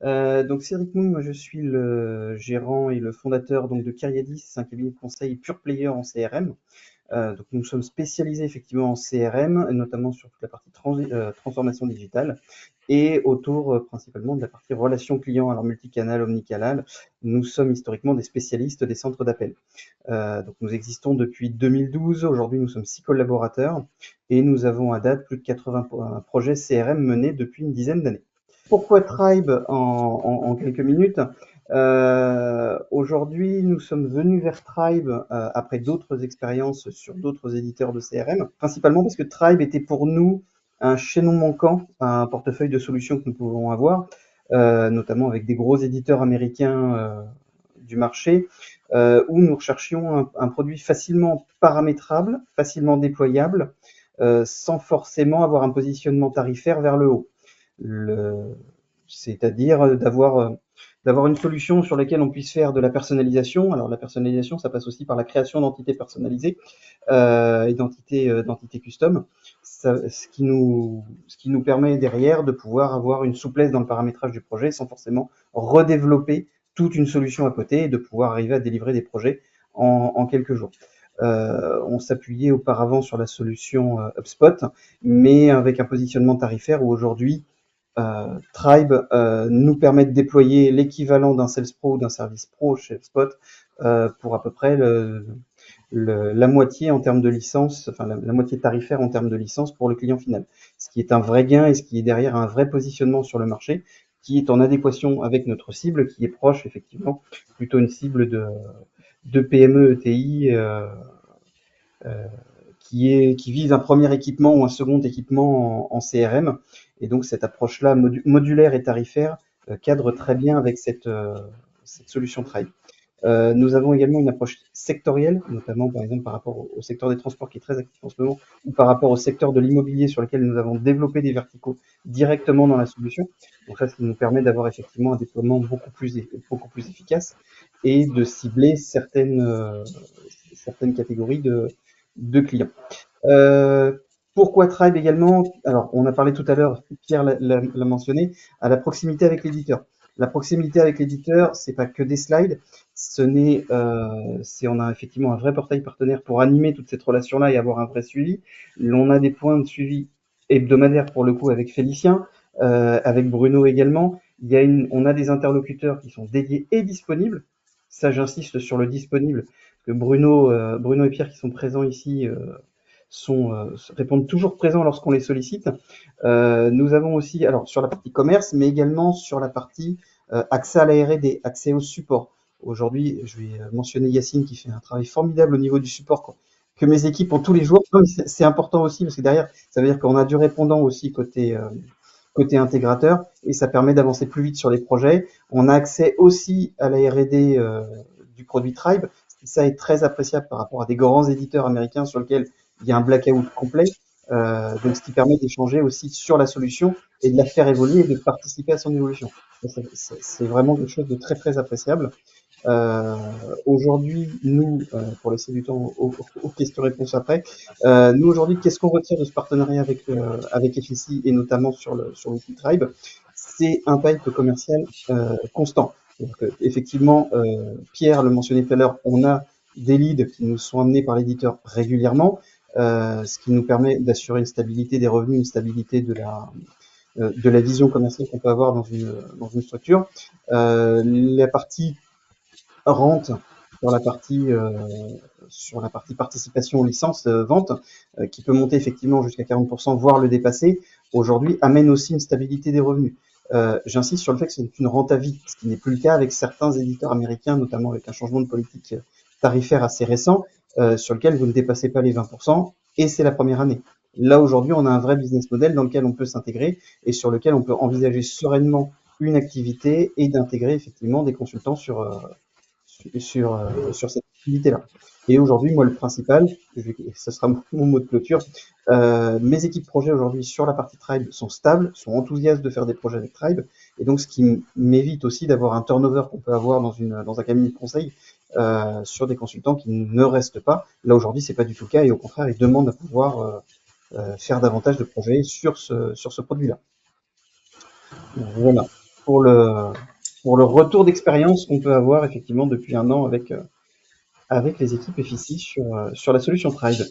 Donc Cédric Moon, moi je suis le gérant et le fondateur donc de Kyriadis, un cabinet de conseil pure player en CRM. Donc nous sommes spécialisés effectivement en CRM, notamment sur toute la partie transformation digitale et autour principalement de la partie relation client, alors multicanal, omnicanal. Nous sommes historiquement des spécialistes des centres d'appel. Donc nous existons depuis 2012. Aujourd'hui, nous sommes 6 collaborateurs et nous avons à date plus de 80 projets CRM menés depuis une dizaine d'années. Pourquoi Tribe en quelques minutes? Aujourd'hui, nous sommes venus vers Tribe après d'autres expériences sur d'autres éditeurs de CRM, principalement parce que Tribe était pour nous un chaînon manquant, un portefeuille de solutions que nous pouvons avoir, notamment avec des gros éditeurs américains du marché, où nous recherchions un produit facilement paramétrable, facilement déployable, sans forcément avoir un positionnement tarifaire vers le haut. Le, C'est-à-dire d'avoir une solution sur laquelle on puisse faire de la personnalisation. Alors la personnalisation, ça passe aussi par la création d'entités personnalisées, d'entités custom, ce qui nous permet derrière de pouvoir avoir une souplesse dans le paramétrage du projet sans forcément redévelopper toute une solution à côté et de pouvoir arriver à délivrer des projets en quelques jours. On s'appuyait auparavant sur la solution HubSpot, mais avec un positionnement tarifaire où aujourd'hui Tribe nous permet de déployer l'équivalent d'un Sales Pro ou d'un Service Pro chez HubSpot pour à peu près la moitié en termes de licence, enfin la moitié tarifaire en termes de licence pour le client final. Ce qui est un vrai gain et ce qui est derrière un vrai positionnement sur le marché, qui est en adéquation avec notre cible, qui est proche effectivement plutôt une cible de PME ETI euh, qui vise un premier équipement ou un second équipement en CRM. Et donc cette approche-là modulaire et tarifaire cadre très bien avec cette solution Tribe. Nous avons également une approche sectorielle, notamment par exemple par rapport au secteur des transports qui est très actif en ce moment, ou par rapport au secteur de l'immobilier sur lequel nous avons développé des verticaux directement dans la solution. Donc ça, ce qui nous permet d'avoir effectivement un déploiement beaucoup plus efficace et de cibler certaines catégories de clients. Euh, Pourquoi Tribe également? Alors, on a parlé tout à l'heure, Pierre l'a mentionné, à la proximité avec l'éditeur. La proximité avec l'éditeur, c'est pas que des slides, on a effectivement un vrai portail partenaire pour animer toute cette relation-là et avoir un vrai suivi. On a des points de suivi hebdomadaires pour le coup avec Félicien, avec Bruno également. On a des interlocuteurs qui sont dédiés et disponibles. Ça, j'insiste sur le disponible, parce que Bruno et Pierre qui sont présents ici répondent toujours présents lorsqu'on les sollicite. Nous avons aussi, alors sur la partie commerce, mais également sur la partie accès à la R&D, accès au support. Aujourd'hui, je vais mentionner Yacine qui fait un travail formidable au niveau du support que mes équipes ont tous les jours. C'est important aussi parce que derrière, ça veut dire qu'on a du répondant aussi côté intégrateur et ça permet d'avancer plus vite sur les projets. On a accès aussi à la R&D du produit Tribe. Ça est très appréciable par rapport à des grands éditeurs américains sur lesquels il y a un blackout complet. Donc, ce qui permet d'échanger aussi sur la solution et de la faire évoluer et de participer à son évolution. C'est vraiment quelque chose de très très appréciable. Euh, Aujourd'hui, nous, pour laisser du temps aux questions-réponses après, nous aujourd'hui, qu'est-ce qu'on retire de ce partenariat avec FSI et notamment sur l'outil Tribe? C'est un pipe commercial constant. Donc, effectivement, Pierre le mentionnait tout à l'heure, on a des leads qui nous sont amenés par l'éditeur régulièrement, ce qui nous permet d'assurer une stabilité des revenus, une stabilité de la vision commerciale qu'on peut avoir dans une structure. La partie rente sur la partie participation aux licences vente, qui peut monter effectivement jusqu'à 40%, voire le dépasser, aujourd'hui amène aussi une stabilité des revenus. J'insiste sur le fait que c'est une rente à vie, ce qui n'est plus le cas avec certains éditeurs américains, notamment avec un changement de politique tarifaire assez récent, sur lequel vous ne dépassez pas les 20%, et c'est la première année. Là, aujourd'hui, on a un vrai business model dans lequel on peut s'intégrer et sur lequel on peut envisager sereinement une activité et d'intégrer effectivement des consultants sur cette activité-là. Et aujourd'hui, moi, le principal, ce sera mon mot de clôture, mes équipes projets aujourd'hui sur la partie Tribe sont stables, sont enthousiastes de faire des projets avec Tribe, et donc ce qui m'évite aussi d'avoir un turnover qu'on peut avoir dans un cabinet de conseil sur des consultants qui ne restent pas. Là aujourd'hui, c'est pas du tout le cas, et au contraire, ils demandent à pouvoir faire davantage de projets sur ce produit-là. Voilà. pour le retour d'expérience qu'on peut avoir effectivement depuis un an avec les équipes FICI sur la solution Tride.